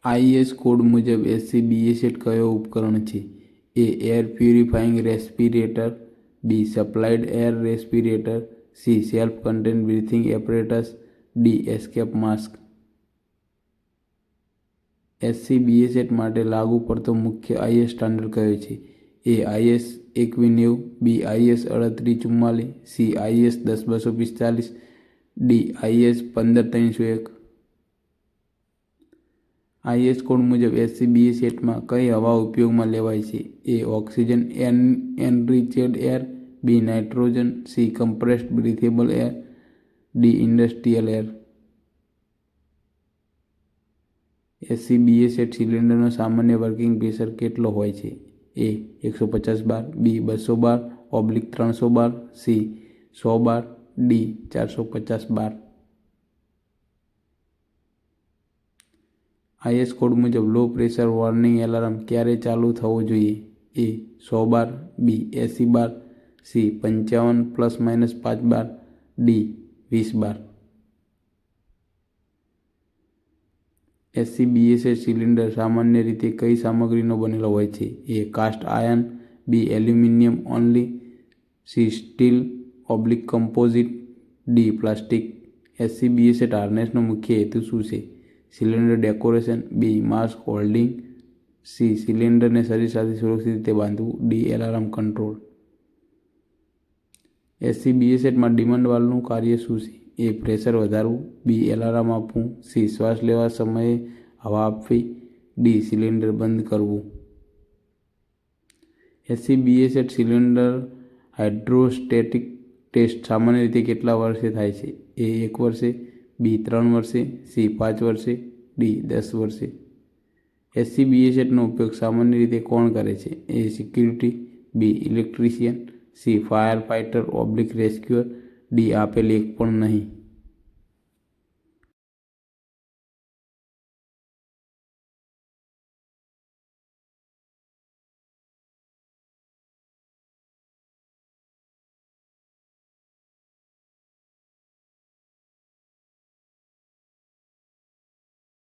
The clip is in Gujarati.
આઈએસ કોડ મુજબ SCBA કયો ઉપકરણ છે? A air purifying respirator, B supplied air respirator, C self contain breathing apparatus, D escape mask. SCBA માટે લાગુ પડતો મુખ્ય આઈએસ સ્ટાન્ડર્ડ કયો છે? A IS 2190, B IS 3844, C IS 10245, D IS 15301. IS code મુજબ SCBA કઈ હવા ઉપયોગમાં લેવાય છે? A oxygen enriched air, B nitrogen, C compressed breathable air, D industrial air. SCBA સિલિન્ડરનો સામાન્ય વર્કિંગ પ્રેશર કેટલો હોય છે? A 150 bar, B 200 bar bar, C 100 bar, D 450 bar. IS code મુજબ લો પ્રેશર વોર્નિંગ એલાર્મ ક્યારે ચાલુ થવો જોઈએ? A 100 bar, B 80 bar, C 55 ± 5 bar, D 20 bar. SCBA cylinder સામાન્ય રીતે કઈ સામગ્રીનો બનેલો હોય છે? A cast iron, B aluminium only, C steel composite, D plastic. SCBA હાર્નેસનો મુખ્ય હેતુ શું છે? Cylinder decoration, B mass holding, C સિલિન્ડરને શરીર સાથે સુરક્ષિત રીતે બાંધવું, ડી એલાર્મ કંટ્રોલ. SCBA ડિમંડ વાલ્વનું કાર્ય શું છે? એ પ્રેશર વધારવું, બી એલાર્મ આપવું, સી શ્વાસ લેવા સમયે હવા આપવી, ડી સિલિન્ડર બંધ કરવું. SCBA સિલિન્ડર હાઇડ્રોસ્ટેટિક ટેસ્ટ સામાન્ય રીતે કેટલા વર્ષે થાય છે? એ 1 વર્ષે, બી 3 વર્ષે, સી 5 વર્ષે, ડી 10 વર્ષે. SCBA ઉપયોગ સામાન્ય રીતે કોણ કરે છે? એ સિક્યુરિટી, બી ઇલેક્ટ્રિશિયન, સી ફાયર ફાઇટર/રેસ્ક્યુઅર, ડી આપેલ એક પણ નહીં.